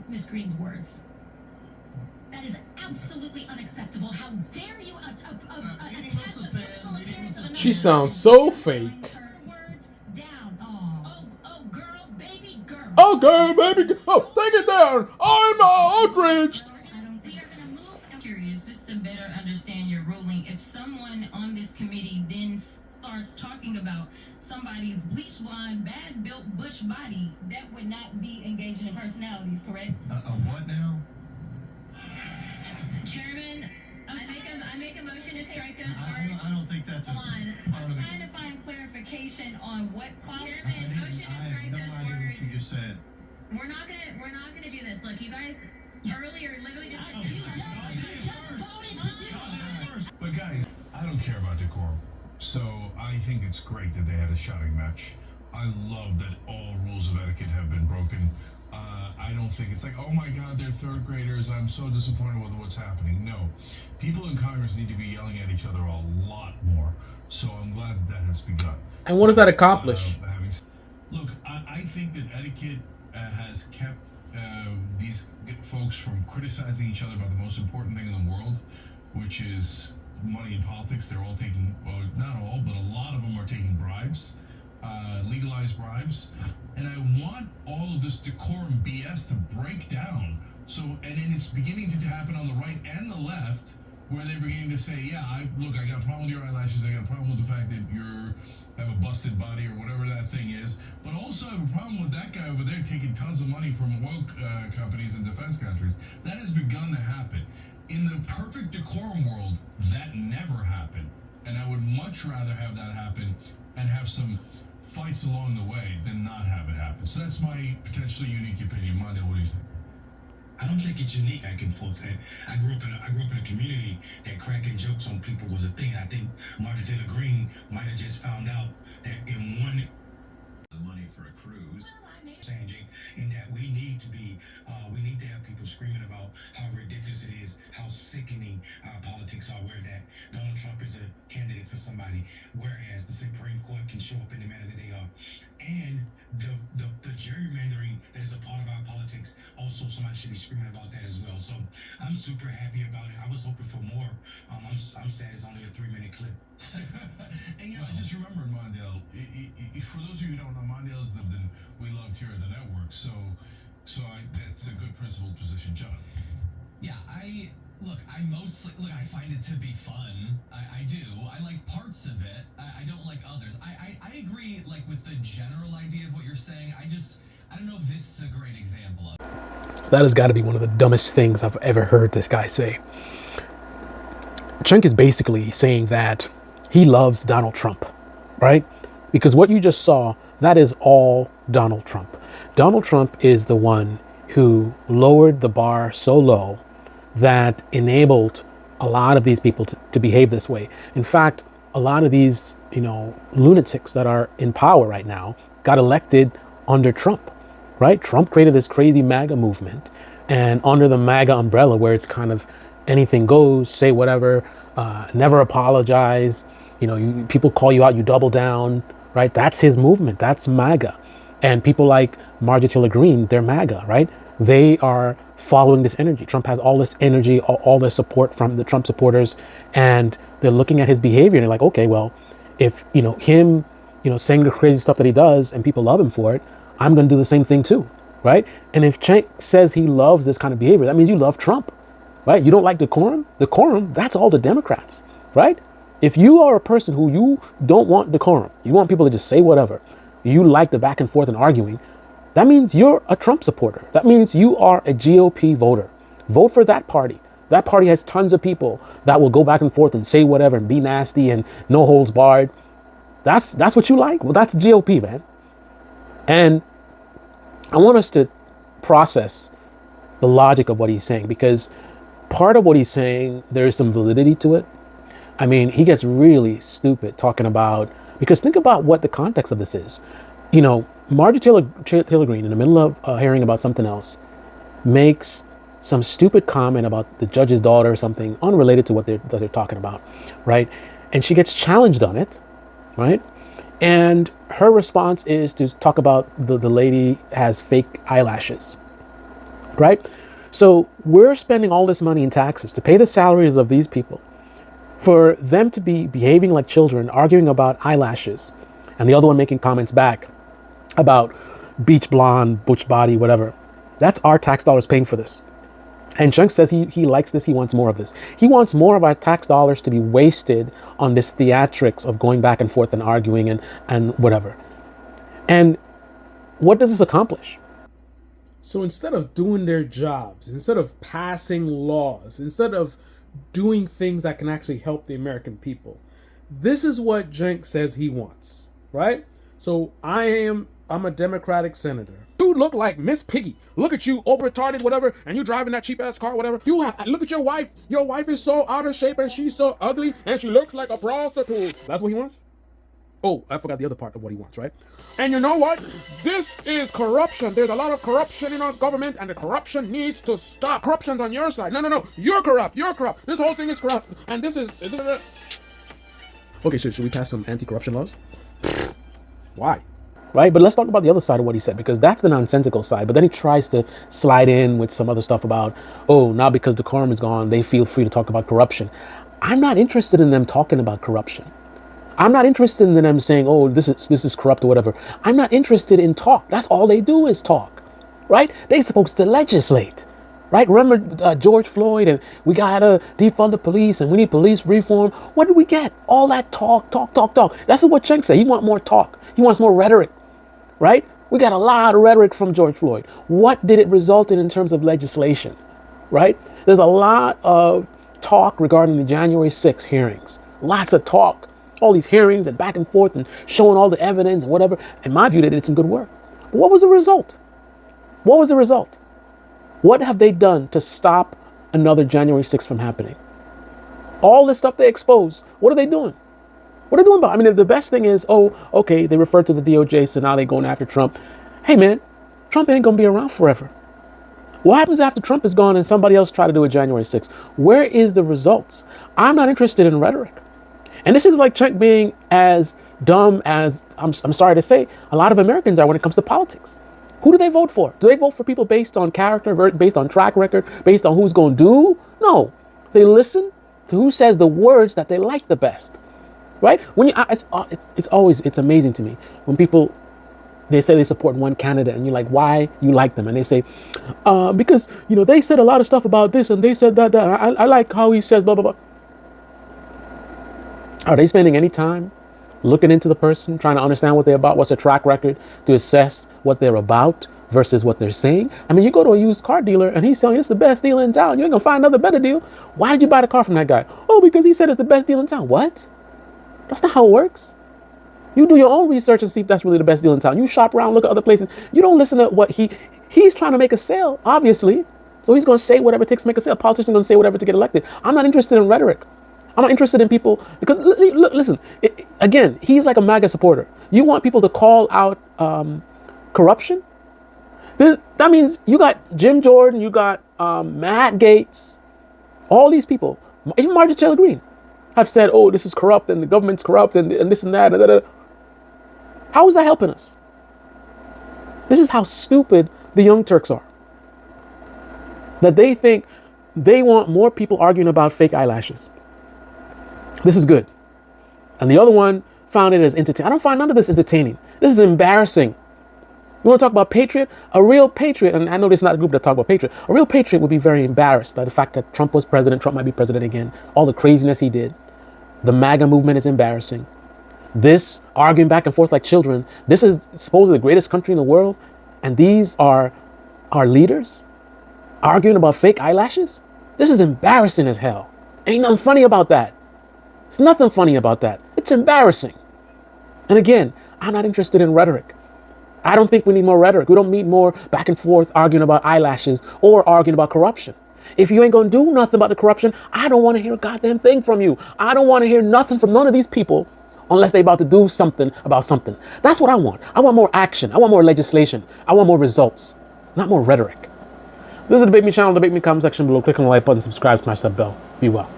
Miss Green's words. That is absolutely unacceptable. How dare you attack the physical appearance of another? She sounds so fake. Words down. Oh, girl, baby girl. Okay, baby girl. Oh, take it down. I'm outraged. We are gonna move. Curious, just to better understand your ruling. If someone on this committee then starts talking about somebody's bleach blonde, bad built bush body, that would not be engaging in personalities, correct? Of what now? Chairman, I make a motion to strike those words. I don't think that's a Hold on. part I'm of the... trying to find clarification on what I Chairman, motion to have strike no those idea what words. you just said. We're not gonna do this. Look, you guys earlier literally just But guys, I don't care about decorum. So I think it's great that they had a shouting match. I love that all rules of etiquette have been broken. I don't think it's like, oh my God, they're third graders. I'm so disappointed with what's happening. No, people in Congress need to be yelling at each other a lot more. So I'm glad that has begun. And what does that accomplish? Look, I think that etiquette has kept these folks from criticizing each other about the most important thing in the world, which is money in politics. They're all taking, well, not all, but a lot of them are taking bribes, legalized bribes. And I want all of this decorum BS to break down. So, and then it's beginning to happen on the right and the left, where they're beginning to say, yeah, I got a problem with your eyelashes. I got a problem with the fact that you have a busted body or whatever that thing is. But also I have a problem with that guy over there taking tons of money from oil companies and defense countries. That has begun to happen. In the perfect decorum world, that never happened. And I would much rather have that happen and have some fights along the way than not have it happen. So that's my potentially unique opinion. Mondale, what do you think? I don't think it's unique. I can say I grew up in a community that cracking jokes on people was a thing. I think Marjorie Taylor Greene might have just found out that in one the money for a cruise changing, in that we need to have people screaming about how ridiculous it is, how sickening our politics are, where that Donald Trump is a candidate for somebody, whereas the Supreme Court can show up in the manner that they are. And the gerrymandering that is a part of our politics, also somebody should be screaming about that as well. So I'm super happy about it. I was hoping for more. I'm sad it's only a 3-minute clip. And I just remembered Mondale. For those of you who don't know, Mondale is the we loved here at the network. So that's a good principled position, John. Yeah, I find it to be fun. I do. I like parts of it. I don't like others. I agree, like, with the general idea of what you're saying. I don't know if this is a great example of it. That has got to be one of the dumbest things I've ever heard this guy say. Chunk is basically saying that he loves Donald Trump, right? Because what you just saw, that is all Donald Trump. Donald Trump is the one who lowered the bar so low that enabled a lot of these people to behave this way. In fact, a lot of these, lunatics that are in power right now got elected under Trump, right? Trump created this crazy MAGA movement, and under the MAGA umbrella, where it's kind of anything goes, say whatever, never apologize. People call you out, you double down, right? That's his movement. That's MAGA. And people like Marjorie Taylor Greene, they're MAGA, right? They are following this energy. Trump has all this energy, all this support from the Trump supporters, and they're looking at his behavior and they're like, okay, well, if, him, saying the crazy stuff that he does and people love him for it, I'm going to do the same thing too, right? And if Cenk says he loves this kind of behavior, that means you love Trump, right? You don't like decorum? Decorum, that's all the Democrats, right? If you are a person who you don't want decorum, you want people to just say whatever, you like the back and forth and arguing, that means you're a Trump supporter. That means you are a GOP voter. Vote for that party. That party has tons of people that will go back and forth and say whatever and be nasty and no holds barred. That's what you like? Well, that's GOP, man. And I want us to process the logic of what he's saying, because part of what he's saying, there is some validity to it. I mean, he gets really stupid talking about, because think about what the context of this is. Marjorie Taylor Greene, in the middle of hearing about something else, makes some stupid comment about the judge's daughter or something unrelated to what they're talking about, right? And she gets challenged on it, right? And her response is to talk about the lady has fake eyelashes. right? So we're spending all this money in taxes to pay the salaries of these people for them to be behaving like children, arguing about eyelashes, and the other one making comments back about beach blonde, butch body, whatever. That's our tax dollars paying for this. And Chunk says he likes this. He wants more of this. He wants more of our tax dollars to be wasted on this theatrics of going back and forth and arguing and whatever. And what does this accomplish? So instead of doing their jobs, instead of passing laws, instead of doing things that can actually help the American people, this is what Jenk says he wants, right? So I'm a Democratic senator. You look like Miss Piggy. Look at you, over retarded, whatever, and you driving that cheap ass car, whatever. Look at your wife. Your wife is so out of shape and she's so ugly and she looks like a prostitute. That's what he wants? Oh, I forgot the other part of what he wants, right? And you know what? This is corruption. There's a lot of corruption in our government, and the corruption needs to stop. Corruption's on your side. No. You're corrupt. This whole thing is corrupt. And this is... Okay, should we pass some anti-corruption laws? Why? Right? But let's talk about the other side of what he said, because that's the nonsensical side. But then he tries to slide in with some other stuff about, oh, now because the quorum is gone, they feel free to talk about corruption. I'm not interested in them talking about corruption. I'm not interested in them saying, oh, this is corrupt or whatever. I'm not interested in talk. That's all they do is talk, right? They're supposed to legislate, right? Remember George Floyd, and we got to defund the police and we need police reform. What did we get? All that talk. That's what Chunk said. He wants more talk. He wants more rhetoric, right? We got a lot of rhetoric from George Floyd. What did it result in terms of legislation, right? There's a lot of talk regarding the January 6th hearings. Lots of talk. All these hearings and back and forth and showing all the evidence and whatever. In my view, they did some good work. But what was the result? What have they done to stop another January 6th from happening? All this stuff they exposed, what are they doing? What are they doing about it? I mean, the best thing is, oh, okay, they referred to the DOJ, so now they're going after Trump. Hey, man, Trump ain't going to be around forever. What happens after Trump is gone and somebody else try to do it January 6th? Where is the results? I'm not interested in rhetoric. And this is like Trump being as dumb as, I'm sorry to say, a lot of Americans are when it comes to politics. Who do they vote for? Do they vote for people based on character, based on track record, based on who's going to do? No. They listen to who says the words that they like the best, right? When you, it's amazing to me when people, they say they support one candidate and you're like, why you like them? And they say, because, they said a lot of stuff about this and they said that. I like how he says blah, blah, blah. Are they spending any time looking into the person, trying to understand what they're about, what's their track record, to assess what they're about versus what they're saying? I mean, you go to a used car dealer and he's telling you it's the best deal in town. You ain't gonna find another better deal. Why did you buy the car from that guy? Oh, because he said it's the best deal in town. What? That's not how it works. You do your own research and see if that's really the best deal in town. You shop around, look at other places. You don't listen to what he's trying to make a sale, obviously. So he's gonna say whatever it takes to make a sale. Politicians gonna say whatever to get elected. I'm not interested in rhetoric. I'm not interested in people because, look, listen, again, he's like a MAGA supporter. You want people to call out corruption? That means you got Jim Jordan, you got Matt Gaetz, all these people, even Marjorie Taylor Greene have said, oh, this is corrupt and the government's corrupt and this and that. And how is that helping us? This is how stupid the Young Turks are. That they think they want more people arguing about fake eyelashes. This is good. And the other one found it as entertaining. I don't find none of this entertaining. This is embarrassing. You want to talk about patriot? A real patriot, and I know this is not a group that talk about patriot, a real patriot would be very embarrassed by the fact that Trump was president, Trump might be president again, all the craziness he did. The MAGA movement is embarrassing. This arguing back and forth like children, this is supposedly the greatest country in the world, and these are our leaders arguing about fake eyelashes? This is embarrassing as hell. Ain't nothing funny about that. There's nothing funny about that. It's embarrassing. And again, I'm not interested in rhetoric. I don't think we need more rhetoric. We don't need more back and forth arguing about eyelashes or arguing about corruption. If you ain't going to do nothing about the corruption, I don't want to hear a goddamn thing from you. I don't want to hear nothing from none of these people unless they're about to do something about something. That's what I want. I want more action. I want more legislation. I want more results, not more rhetoric. This is the Debate Me channel. Debate Me comment section below. Click on the like button, subscribe, smash that bell. Be well.